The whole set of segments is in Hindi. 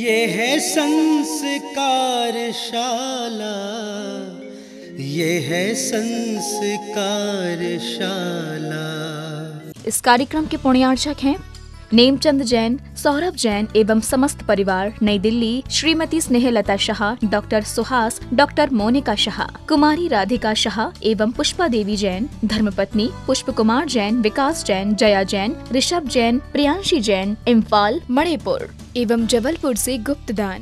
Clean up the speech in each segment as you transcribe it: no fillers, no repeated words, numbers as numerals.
ये है संस्कारशाला, ये है संस्कारशाला। इस कार्यक्रम के पुण्यार्चक हैं नेमचंद जैन, सौरभ जैन एवं समस्त परिवार, नई दिल्ली। श्रीमती स्नेहलता शाह, डॉक्टर सुहास, डॉक्टर मोनिका शाह, कुमारी राधिका शाह एवं पुष्पा देवी जैन, धर्मपत्नी पुष्प कुमार जैन, विकास जैन, जया जैन, ऋषभ जैन, प्रियांशी जैन, इम्फाल, मणिपुर एवं जबलपुर से गुप्तदान।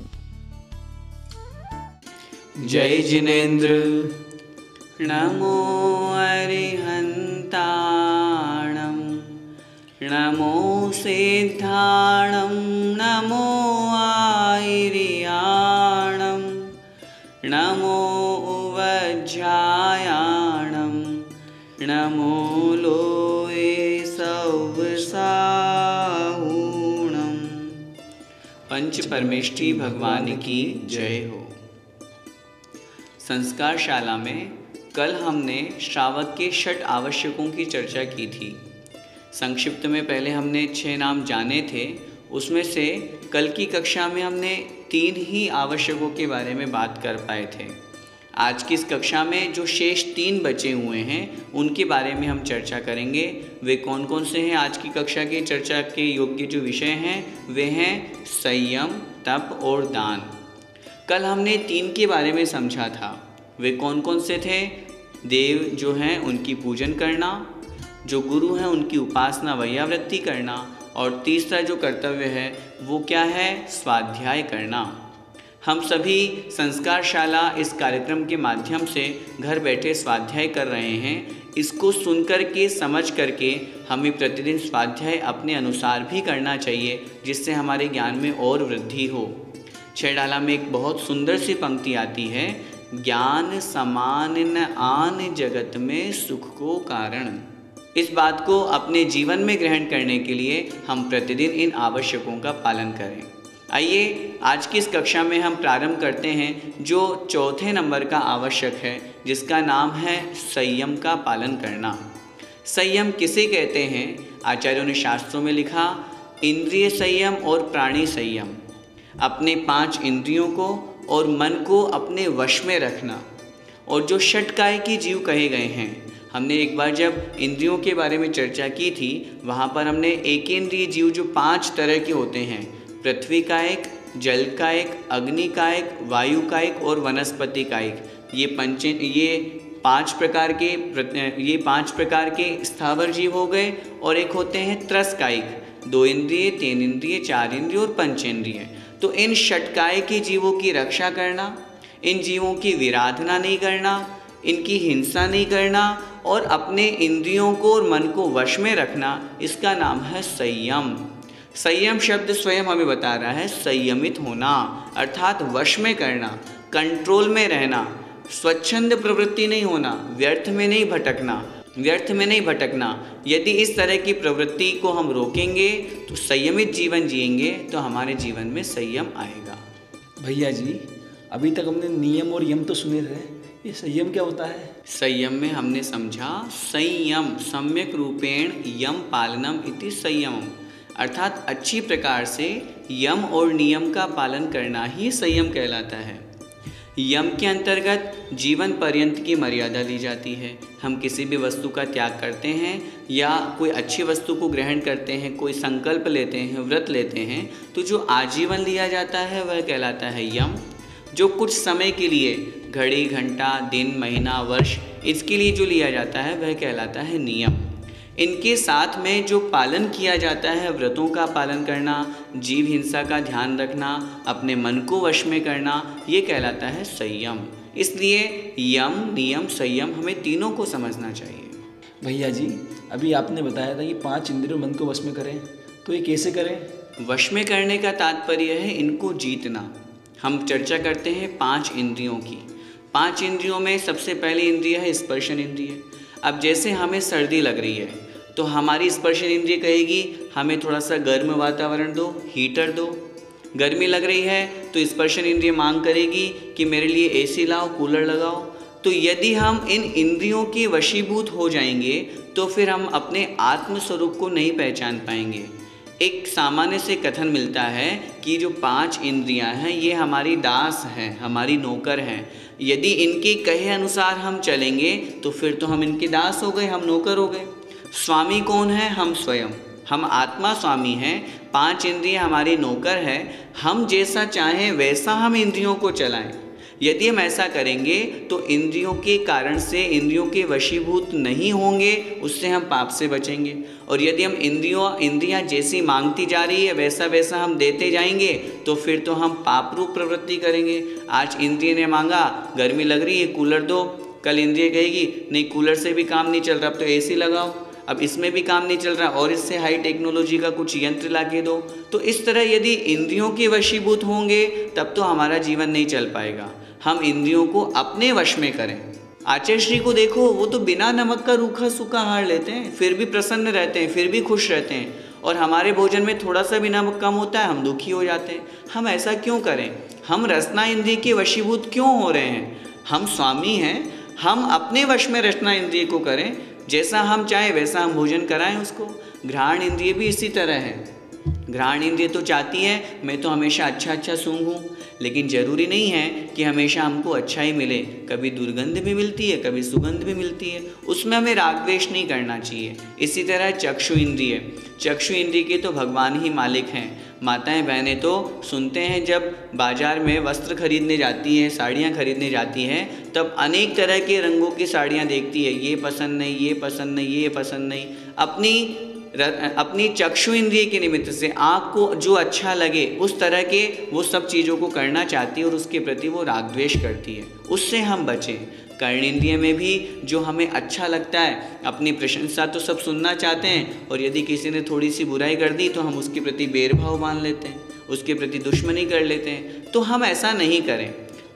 जय जिनेन्द्र। नमो अरिहन्ताणं, नमो सिद्धाणं, नमो आयर्याणं, नमो उवज्जायाणं, नमो लोये सौवसाहूणं। पंच परमेष्ठी भगवान की जय हो। संस्कारशाला में कल हमने श्रावक के 6 आवश्यकों की चर्चा की थी। संक्षिप्त में पहले हमने 6 नाम जाने थे, उसमें से कल की कक्षा में हमने 3 ही आवश्यकों के बारे में बात कर पाए थे। आज की इस कक्षा में जो शेष 3 बचे हुए हैं उनके बारे में हम चर्चा करेंगे। वे कौन कौन से हैं? आज की कक्षा की चर्चा के योग्य जो विषय हैं वे हैं संयम, तप और दान। कल हमने 3 के बारे में समझा था। वे कौन कौन से थे? देव जो हैं उनकी पूजन करना, जो गुरु हैं उनकी उपासना वैयावृत्ति करना, और तीसरा जो कर्तव्य है वो क्या है? स्वाध्याय करना। हम सभी संस्कारशाला इस कार्यक्रम के माध्यम से घर बैठे स्वाध्याय कर रहे हैं। इसको सुनकर के, समझ करके हमें प्रतिदिन स्वाध्याय अपने अनुसार भी करना चाहिए, जिससे हमारे ज्ञान में और वृद्धि हो। 6 डाला में एक बहुत सुंदर सी पंक्ति आती है, ज्ञान समान न आन जगत में सुख को कारण। इस बात को अपने जीवन में ग्रहण करने के लिए हम प्रतिदिन इन आवश्यकों का पालन करें। आइए आज की इस कक्षा में हम प्रारंभ करते हैं जो 4थे नंबर का आवश्यक है, जिसका नाम है संयम का पालन करना। संयम किसे कहते हैं? आचार्यों ने शास्त्रों में लिखा, इंद्रिय संयम और प्राणी संयम। अपने 5 इंद्रियों को और मन को अपने वश में रखना। और जो षटकाय की जीव कहे गए हैं, हमने एक बार जब इंद्रियों के बारे में चर्चा की थी, वहाँ पर हमने एकेंद्रिय जीव जो 5 तरह के होते हैं, पृथ्वी कायिक, जल कायिक, अग्नि कायिक, वायु कायिक और वनस्पति कायिक, ये 5 प्रकार के स्थावर जीव हो गए। और एक होते हैं त्रस कायिक, 2 इंद्रिय, 3 इंद्रिय, 4 इंद्रिय और पंचेंद्रिय। तो इन षटकाय के जीवों की रक्षा करना, इन जीवों की विराधना नहीं करना, इनकी हिंसा नहीं करना और अपने इंद्रियों को और मन को वश में रखना, इसका नाम है संयम। संयम शब्द स्वयं हमें बता रहा है संयमित होना, अर्थात वश में करना, कंट्रोल में रहना, स्वच्छंद प्रवृत्ति नहीं होना, व्यर्थ में नहीं भटकना। यदि इस तरह की प्रवृत्ति को हम रोकेंगे तो संयमित जीवन जिएंगे तो हमारे जीवन में संयम आएगा। भैया जी, अभी तक हमने नियम और यम तो सुने थे, ये संयम क्या होता है? संयम में हमने समझा संयम सम्यक रूपेण यम पालनम इति संयमम, अर्थात अच्छी प्रकार से यम और नियम का पालन करना ही संयम कहलाता है। यम के अंतर्गत जीवन पर्यंत की मर्यादा ली जाती है। हम किसी भी वस्तु का त्याग करते हैं या कोई अच्छी वस्तु को ग्रहण करते हैं, कोई संकल्प लेते हैं, व्रत लेते हैं, तो जो आजीवन लिया जाता है वह कहलाता है यम। जो कुछ समय के लिए, घड़ी, घंटा, दिन, महीना, वर्ष, इसके लिए जो लिया जाता है वह कहलाता है नियम। इनके साथ में जो पालन किया जाता है, व्रतों का पालन करना, जीव हिंसा का ध्यान रखना, अपने मन को वश में करना, ये कहलाता है संयम। इसलिए यम, नियम, संयम हमें तीनों को समझना चाहिए। भैया जी, अभी आपने बताया था कि 5 इंद्रियों मन को वश में करें, तो ये कैसे करें? वश में करने का तात्पर्य है इनको जीतना। हम चर्चा करते हैं 5 इंद्रियों की। 5 इंद्रियों में सबसे पहली इंद्रिय है स्पर्शन इंद्रिय। अब जैसे हमें सर्दी लग रही है तो हमारी स्पर्शन इंद्रिय कहेगी हमें थोड़ा सा गर्म वातावरण दो, हीटर दो। गर्मी लग रही है तो स्पर्शन इंद्रिय मांग करेगी कि मेरे लिए एसी लाओ, कूलर लगाओ। तो यदि हम इन इंद्रियों के वशीभूत हो जाएंगे तो फिर हम अपने आत्म स्वरूप को नहीं पहचान पाएंगे। एक सामान्य से कथन मिलता है कि जो 5 इंद्रियां हैं ये हमारी दास हैं, हमारी नौकर हैं। यदि इनके कहे अनुसार हम चलेंगे तो फिर तो हम इनके दास हो गए, हम नौकर हो गए। स्वामी कौन है? हम स्वयं, हम आत्मा स्वामी हैं। 5 इंद्रियां हमारी नौकर है, हम जैसा चाहें वैसा हम इंद्रियों को चलाएं। यदि हम ऐसा करेंगे तो इंद्रियों के कारण से, इंद्रियों के वशीभूत नहीं होंगे, उससे हम पाप से बचेंगे। और यदि हम इंद्रियां जैसी मांगती जा रही है वैसा वैसा हम देते जाएंगे तो फिर तो हम पाप रूप प्रवृत्ति करेंगे। आज इंद्रिय ने मांगा गर्मी लग रही है कूलर दो, कल इंद्रिय कहेगी नहीं कूलर से भी काम नहीं चल रहा, अब तो एसी लगाओ, अब इसमें भी काम नहीं चल रहा और इससे हाई टेक्नोलॉजी का कुछ यंत्र ला के दो। तो इस तरह यदि इंद्रियों के वशीभूत होंगे तब तो हमारा जीवन नहीं चल पाएगा। हम इंद्रियों को अपने वश में करें। आचार्य श्री को देखो, वो तो बिना नमक का रूखा सूखा आहार लेते हैं, फिर भी प्रसन्न रहते हैं, फिर भी खुश रहते हैं। और हमारे भोजन में थोड़ा सा भी नमक कम होता है हम दुखी हो जाते हैं। हम ऐसा क्यों करें? हम रसना इंद्रिय के वशीभूत क्यों हो रहे हैं? हम स्वामी हैं, हम अपने वश में रसना इंद्रिय को करें, जैसा हम चाहे वैसा हम भोजन कराएं उसको। घ्राण इंद्रिय भी इसी तरह है। घ्राण इंद्रिय तो चाहती है मैं तो हमेशा अच्छा अच्छा सूंघूं, लेकिन ज़रूरी नहीं है कि हमेशा हमको अच्छा ही मिले। कभी दुर्गंध भी मिलती है, कभी सुगंध भी मिलती है, उसमें हमें राग द्वेष नहीं करना चाहिए। इसी तरह चक्षु इंद्रिय, चक्षु इंद्रिय के तो भगवान ही मालिक हैं। माताएं बहनें तो सुनते हैं जब बाज़ार में वस्त्र खरीदने जाती हैं, साड़ियाँ खरीदने जाती हैं, तब अनेक तरह के रंगों की साड़ियाँ देखती है, ये पसंद नहीं, ये पसंद नहीं, ये पसंद नहीं। अपनी चक्षु इंद्रिय के निमित्त से आँख को जो अच्छा लगे उस तरह के वो सब चीज़ों को करना चाहती है और उसके प्रति वो राग द्वेष करती है, उससे हम बचें। कर्ण इंद्रिय में भी जो हमें अच्छा लगता है, अपनी प्रशंसा तो सब सुनना चाहते हैं, और यदि किसी ने थोड़ी सी बुराई कर दी तो हम उसके प्रति बैरभाव मान लेते हैं, उसके प्रति दुश्मनी कर लेते हैं। तो हम ऐसा नहीं करें।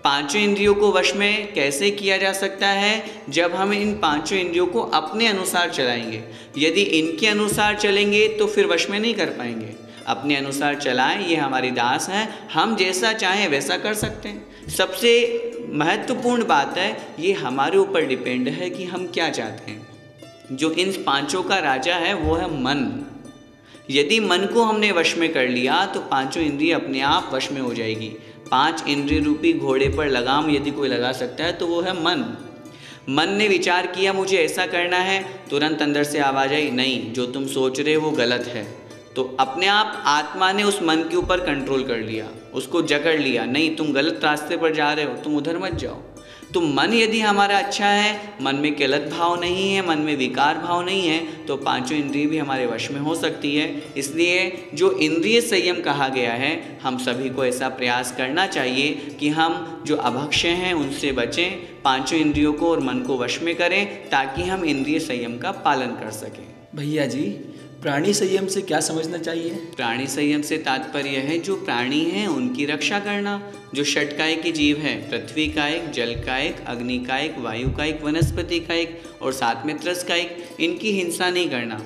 5 इंद्रियों को वश में कैसे किया जा सकता है? जब हम इन 5 इंद्रियों को अपने अनुसार चलाएंगे। यदि इनके अनुसार चलेंगे तो फिर वश में नहीं कर पाएंगे। अपने अनुसार चलाएं, ये हमारी दास हैं, हम जैसा चाहें वैसा कर सकते हैं। सबसे महत्वपूर्ण बात है, ये हमारे ऊपर डिपेंड है कि हम क्या चाहते हैं। जो इन 5 का राजा है वो है मन। यदि मन को हमने वश में कर लिया तो 5 इंद्रिय अपने आप वश में हो जाएगी। 5 इंद्रिय रूपी घोड़े पर लगाम यदि कोई लगा सकता है तो वो है मन। मन ने विचार किया मुझे ऐसा करना है, तुरंत अंदर से आवाज़ आई नहीं जो तुम सोच रहे हो वो गलत है, तो अपने आप आत्मा ने उस मन के ऊपर कंट्रोल कर लिया, उसको जकड़ लिया, नहीं तुम गलत रास्ते पर जा रहे हो, तुम उधर मत जाओ। तो मन यदि हमारा अच्छा है, मन में गलत भाव नहीं है, मन में विकार भाव नहीं है, तो 5 इंद्रिय भी हमारे वश में हो सकती है। इसलिए जो इंद्रिय संयम कहा गया है, हम सभी को ऐसा प्रयास करना चाहिए कि हम जो अभक्ष्य हैं उनसे बचें, 5 इंद्रियों को और मन को वश में करें, ताकि हम इंद्रिय संयम का पालन कर सकें। भैया जी, प्राणी संयम से क्या समझना चाहिए? प्राणी संयम से तात्पर्य है जो प्राणी हैं उनकी रक्षा करना। जो षटकायिक जीव है, पृथ्वी कायिक, जल कायिक, अग्नि कायिक, वायु कायिक, वनस्पति कायिक और साथ में त्रस कायिक, इनकी हिंसा नहीं करना।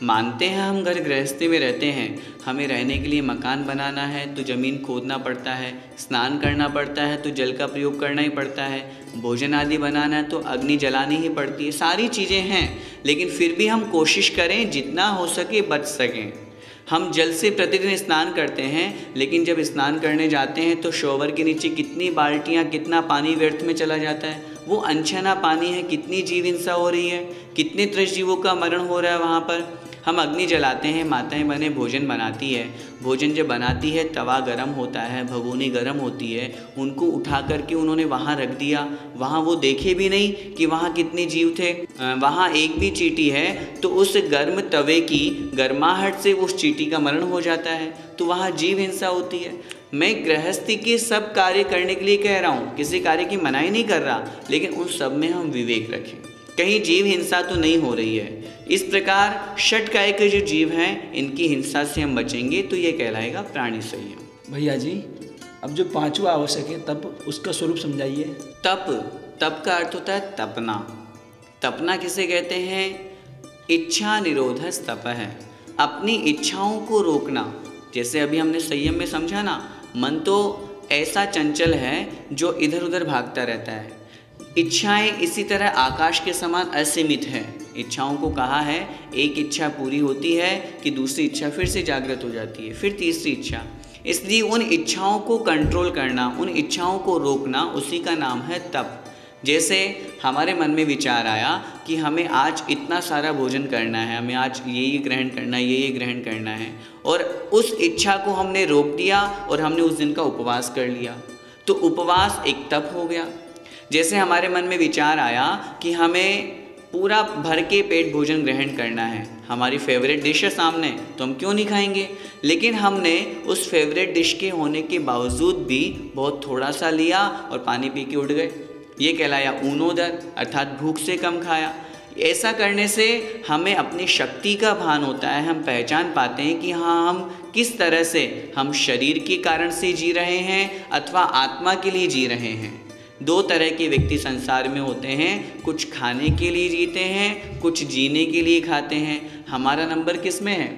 मानते हैं हम घर गृहस्थी में रहते हैं, हमें रहने के लिए मकान बनाना है तो ज़मीन खोदना पड़ता है, स्नान करना पड़ता है तो जल का प्रयोग करना ही पड़ता है, भोजन आदि बनाना है तो अग्नि जलानी ही पड़ती है। सारी चीज़ें हैं, लेकिन फिर भी हम कोशिश करें जितना हो सके बच सकें। हम जल से प्रतिदिन स्नान करते हैं, लेकिन जब स्नान करने जाते हैं तो शॉवर के नीचे कितनी बाल्टियाँ, कितना पानी व्यर्थ में चला जाता है। वो अनछना पानी है, कितनी जीव हिंसा हो रही है, कितने त्रस्त जीवों का मरण हो रहा है वहाँ पर। हम अग्नि जलाते हैं, माताएं बहनें भोजन बनाती है, भोजन जब बनाती है तवा गरम होता है, भगोनी गरम होती है, उनको उठा करके उन्होंने वहाँ रख दिया। वहाँ वो देखे भी नहीं कि वहाँ कितने जीव थे, वहाँ एक भी चींटी है तो उस गर्म तवे की गर्माहट से उस चींटी का मरण हो जाता है। तो वहाँ जीव हिंसा होती है। मैं गृहस्थी के सब कार्य करने के लिए कह रहा हूँ, किसी कार्य की मनाही नहीं कर रहा, लेकिन उन सब में हम विवेक रखें, कहीं जीव हिंसा तो नहीं हो रही है। इस प्रकार षटकाय के जो जीव हैं इनकी हिंसा से हम बचेंगे तो ये कहलाएगा प्राणी संयम। भैया जी, अब जो 5वां आवश्यक है तप, उसका स्वरूप समझाइए। तप का अर्थ होता है तपना। तपना किसे कहते हैं? इच्छा निरोध तप है, अपनी इच्छाओं को रोकना। जैसे अभी हमने संयम में समझा ना, मन तो ऐसा चंचल है जो इधर उधर भागता रहता है। इच्छाएं इसी तरह आकाश के समान असीमित हैं, इच्छाओं को कहा है एक इच्छा पूरी होती है कि दूसरी इच्छा फिर से जागृत हो जाती है, फिर तीसरी इच्छा। इसलिए उन इच्छाओं को कंट्रोल करना, उन इच्छाओं को रोकना, उसी का नाम है तप। जैसे हमारे मन में विचार आया कि हमें आज इतना सारा भोजन करना है, हमें आज ये ग्रहण करना है, ये ग्रहण करना है, और उस इच्छा को हमने रोक दिया और हमने उस दिन का उपवास कर लिया, तो उपवास एक तप हो गया। जैसे हमारे मन में विचार आया कि हमें पूरा भर के पेट भोजन ग्रहण करना है, हमारी फेवरेट डिश है सामने, तो हम क्यों नहीं खाएंगे, लेकिन हमने उस फेवरेट डिश के होने के बावजूद भी बहुत थोड़ा सा लिया और पानी पी के उठ गए। ये कहलाया ऊनोदर, अर्थात भूख से कम खाया। ऐसा करने से हमें अपनी शक्ति का भान होता है, हम पहचान पाते हैं कि हाँ, हम किस तरह से हम शरीर के कारण से जी रहे हैं अथवा आत्मा के लिए जी रहे हैं। दो तरह के व्यक्ति संसार में होते हैं, कुछ खाने के लिए जीते हैं, कुछ जीने के लिए खाते हैं। हमारा नंबर किस में है?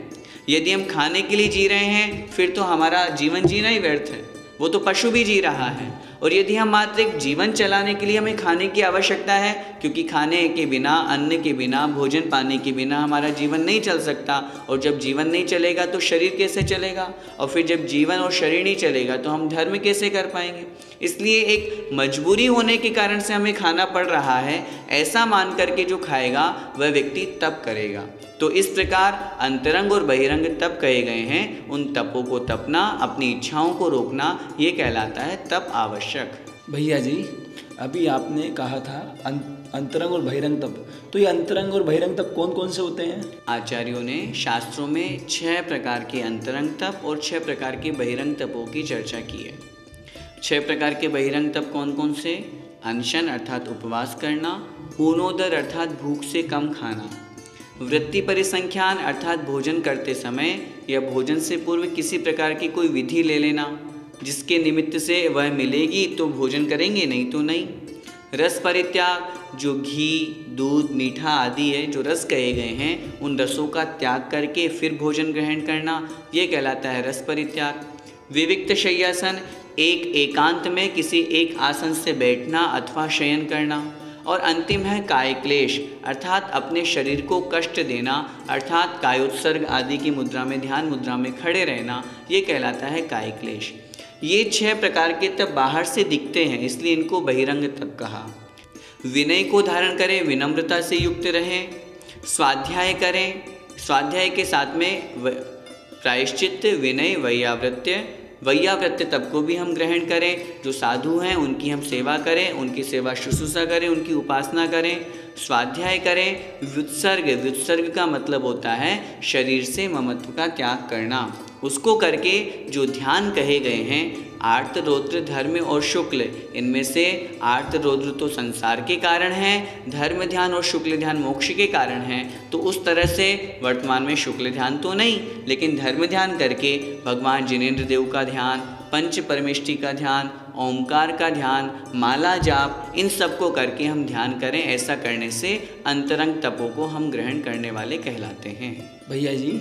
यदि हम खाने के लिए जी रहे हैं फिर तो हमारा जीवन जीना ही व्यर्थ है, वो तो पशु भी जी रहा है। और यदि हम मात्र एक जीवन चलाने के लिए हमें खाने की आवश्यकता है, क्योंकि खाने के बिना, अन्न के बिना, भोजन पाने के बिना हमारा जीवन नहीं चल सकता, और जब जीवन नहीं चलेगा तो शरीर कैसे चलेगा, और फिर जब जीवन और शरीर नहीं चलेगा तो हम धर्म कैसे कर पाएंगे। इसलिए एक मजबूरी होने के कारण से हमें खाना पड़ रहा है, ऐसा मान करके जो खाएगा वह व्यक्ति तप करेगा। तो इस प्रकार अंतरंग और बहिरंग तप कहे गए हैं। उन तपों को तपना, अपनी इच्छाओं को रोकना, ये कहलाता है तप आवश्यक। भैया जी, अभी आपने कहा था अंतरंग और बहिरंग तप, तो ये अंतरंग और बहिरंग तप कौन कौन से होते हैं? आचार्यों ने शास्त्रों में 6 प्रकार के अंतरंग तप और 6 प्रकार के बहिरंग तपों की चर्चा की है। 6 प्रकार के बहिरंग तप कौन कौन से? अनशन अर्थात उपवास करना, ऊनोदर अर्थात भूख से कम खाना, वृत्ति परिसंख्यान अर्थात भोजन करते समय या भोजन से पूर्व किसी प्रकार की कोई विधि ले लेना, जिसके निमित्त से वह मिलेगी तो भोजन करेंगे, नहीं तो नहीं। रस परित्याग, जो घी, दूध, मीठा आदि है, जो रस कहे गए हैं, उन रसों का त्याग करके फिर भोजन ग्रहण करना, ये कहलाता है रस परित्याग। विविक्त शय्यासन, एक एकांत में किसी एक आसन से बैठना अथवा शयन करना। और अंतिम है काय क्लेश, अर्थात अपने शरीर को कष्ट देना, अर्थात कायोत्सर्ग आदि की मुद्रा में, ध्यान मुद्रा में खड़े रहना, ये कहलाता है काय क्लेश। ये 6 प्रकार के तप बाहर से दिखते हैं, इसलिए इनको बहिरंग तप कहा। विनय को धारण करें, विनम्रता से युक्त रहें, स्वाध्याय करें, स्वाध्याय के साथ में प्रायश्चित, विनय, वैयावृत्य तप को भी हम ग्रहण करें। जो साधु हैं उनकी हम सेवा करें, उनकी सेवा शुश्रूषा करें, उनकी उपासना करें, स्वाध्याय करें। व्युत्सर्ग का मतलब होता है शरीर से ममत्व का त्याग करना। उसको करके जो ध्यान कहे गए हैं, आर्त, रौद्र, धर्म और शुक्ल, इनमें से आर्त रौद्र तो संसार के कारण हैं, धर्म ध्यान और शुक्ल ध्यान मोक्ष के कारण हैं। तो उस तरह से वर्तमान में शुक्ल ध्यान तो नहीं, लेकिन धर्म ध्यान करके भगवान जिनेंद्र देव का ध्यान, पंच परमेष्टि का ध्यान, ओंकार का ध्यान, माला जाप, इन सब को करके हम ध्यान करें। ऐसा करने से अंतरंग तपों को हम ग्रहण करने वाले कहलाते हैं। भैया जी,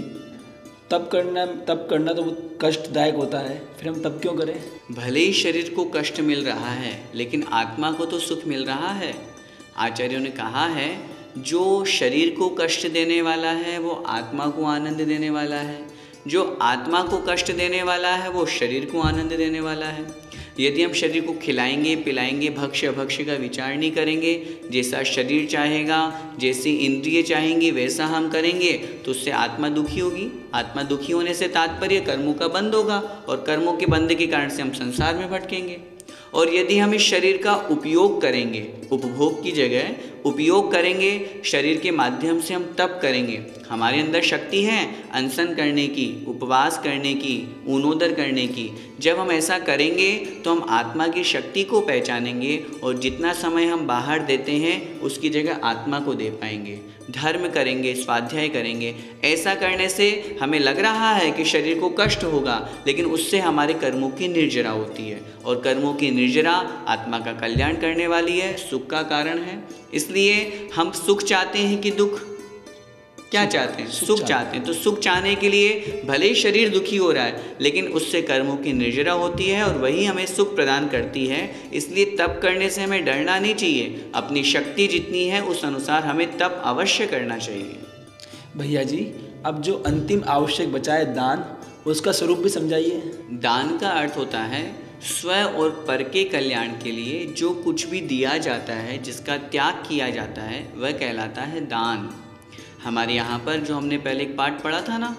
तप करना तो बहुत कष्टदायक होता है, फिर हम तप क्यों करें? भले ही शरीर को कष्ट मिल रहा है, लेकिन आत्मा को तो सुख मिल रहा है। आचार्यों ने कहा है, जो शरीर को कष्ट देने वाला है वो आत्मा को आनंद देने वाला है, जो आत्मा को कष्ट देने वाला है वो शरीर को आनंद देने वाला है। यदि हम शरीर को खिलाएंगे, पिलाएंगे, भक्ष्य अभक्ष्य का विचार नहीं करेंगे, जैसा शरीर चाहेगा, जैसी इंद्रिय चाहेंगी वैसा हम करेंगे, तो उससे आत्मा दुखी होगी। आत्मा दुखी होने से तात्पर्य कर्मों का बंद होगा, और कर्मों के बंद के कारण से हम संसार में भटकेंगे। और यदि हम इस शरीर का उपयोग करेंगे, उपभोग की जगह उपयोग करेंगे, शरीर के माध्यम से हम तप करेंगे, हमारे अंदर शक्ति है अनशन करने की, उपवास करने की, ऊनोदर करने की। जब हम ऐसा करेंगे तो हम आत्मा की शक्ति को पहचानेंगे, और जितना समय हम बाहर देते हैं उसकी जगह आत्मा को दे पाएंगे। धर्म करेंगे, स्वाध्याय करेंगे। ऐसा करने से हमें लग रहा है कि शरीर को कष्ट होगा, लेकिन उससे हमारे कर्मों की निर्जरा होती है, और कर्मों की निर्जरा आत्मा का कल्याण करने वाली है, सुख का कारण है। इसलिए हम सुख चाहते हैं कि दुख? क्या चाहते हैं? सुख चाहते हैं। तो सुख चाहने के लिए भले ही शरीर दुखी हो रहा है, लेकिन उससे कर्मों की निर्जरा होती है और वही हमें सुख प्रदान करती है। इसलिए तप करने से हमें डरना नहीं चाहिए। अपनी शक्ति जितनी है उस अनुसार हमें तप अवश्य करना चाहिए। भैया जी, अब जो अंतिम आवश्यक बचा है दान, उसका स्वरूप भी समझाइए। दान का अर्थ होता है स्व और पर के कल्याण के लिए जो कुछ भी दिया जाता है, जिसका त्याग किया जाता है, वह कहलाता है दान। हमारे यहाँ पर जो हमने पहले एक पाठ पढ़ा था ना,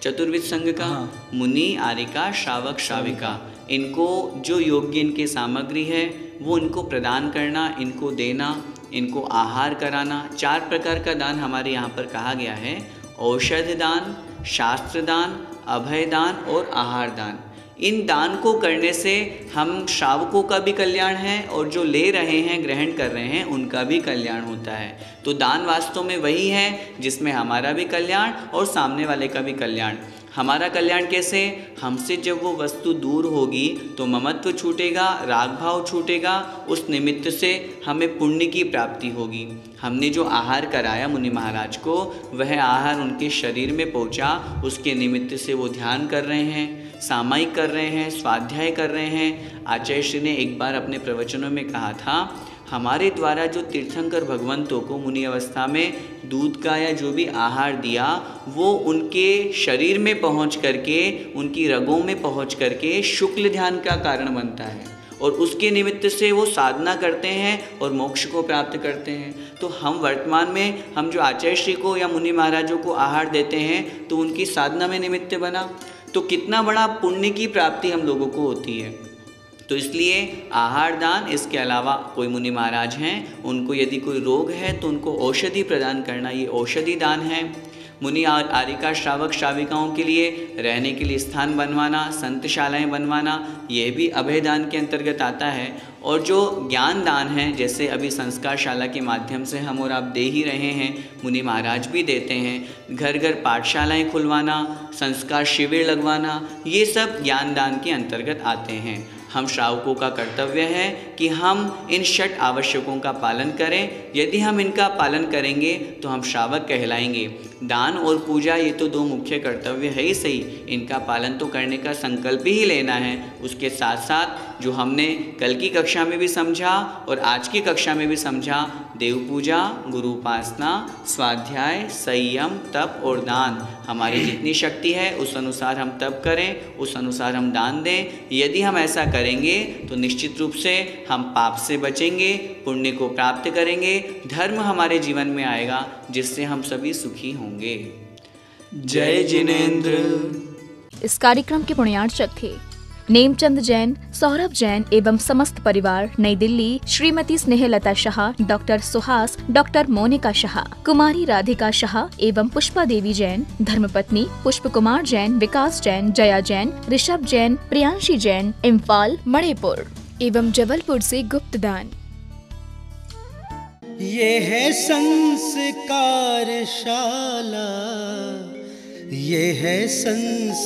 चतुर्विध संघ का, मुनि, आरिका, श्रावक, श्राविका, इनको जो योग्य इनकी सामग्री है वो इनको प्रदान करना, इनको देना, इनको आहार कराना। 4 प्रकार का दान हमारे यहाँ पर कहा गया है। औषध दान, शास्त्र दान, अभय दान और आहार दान। इन दान को करने से हम श्रावकों का भी कल्याण है और जो ले रहे हैं, ग्रहण कर रहे हैं, उनका भी कल्याण होता है। तो दान वास्तव में वही है जिसमें हमारा भी कल्याण और सामने वाले का भी कल्याण। हमारा कल्याण कैसे? हमसे जब वो वस्तु दूर होगी तो ममत्व छूटेगा, राग भाव छूटेगा, उस निमित्त से हमें पुण्य की प्राप्ति होगी। हमने जो आहार कराया मुनि महाराज को, वह आहार उनके शरीर में पहुंचा, उसके निमित्त से वो ध्यान कर रहे हैं, सामायिक कर रहे हैं, स्वाध्याय कर रहे हैं। आचार्य श्री ने एक बार अपने प्रवचनों में कहा था, हमारे द्वारा जो तीर्थंकर भगवंतों को मुनि अवस्था में दूध का या जो भी आहार दिया, वो उनके शरीर में पहुंच करके, उनकी रगों में पहुंच करके शुक्ल ध्यान का कारण बनता है और उसके निमित्त से वो साधना करते हैं और मोक्ष को प्राप्त करते हैं। तो हम वर्तमान में हम जो आचार्य श्री को या मुनि महाराजों को आहार देते हैं तो उनकी साधना में निमित्त बना, तो कितना बड़ा पुण्य की प्राप्ति हम लोगों को होती है। तो इसलिए आहार दान, इसके अलावा कोई मुनि महाराज हैं, उनको यदि कोई रोग है तो उनको औषधि प्रदान करना, ये औषधि दान है। मुनि आरिका, श्रावक, श्राविकाओं के लिए रहने के लिए स्थान बनवाना, संतशालाएँ बनवाना, ये भी अभय दान के अंतर्गत आता है। और जो ज्ञान दान है, जैसे अभी संस्कारशाला के माध्यम से हम और आप दे ही रहे हैं, मुनि महाराज भी देते हैं। घर घर पाठशालाएँ खुलवाना, संस्कार शिविर लगवाना, ये सब ज्ञान दान के अंतर्गत आते हैं। हम श्रावकों का कर्तव्य है कि हम इन 6 आवश्यकों का पालन करें। यदि हम इनका पालन करेंगे तो हम श्रावक कहलाएंगे। दान और पूजा ये तो 2 मुख्य कर्तव्य है ही सही, इनका पालन तो करने का संकल्प ही लेना है। उसके साथ साथ जो हमने कल की कक्षा में भी समझा और आज की कक्षा में भी समझा, देव पूजा, गुरु उपासना, स्वाध्याय, संयम, तप और दान, हमारी जितनी शक्ति है उस अनुसार हम तप करें, उस अनुसार हम दान दें। यदि हम ऐसा करेंगे तो निश्चित रूप से हम पाप से बचेंगे, पुण्य को प्राप्त करेंगे, धर्म हमारे जीवन में आएगा, जिससे हम सभी सुखी होंगे। जय जिनेंद्र। इस कार्यक्रम के पुण्यार्चक थे नेमचंद जैन, सौरभ जैन एवं समस्त परिवार, नई दिल्ली, श्रीमती स्नेहलता शाह, डॉक्टर सुहास, डॉक्टर मोनिका शाह, कुमारी राधिका शाह एवं पुष्पा देवी जैन, धर्मपत्नी पुष्प कुमार जैन, विकास जैन, जया जैन, ऋषभ जैन, प्रियांशी जैन, इम्फाल, मणिपुर एवं जबलपुर से गुप्त दान। ये है संस्कारशाला, ये है संस्कारशाला।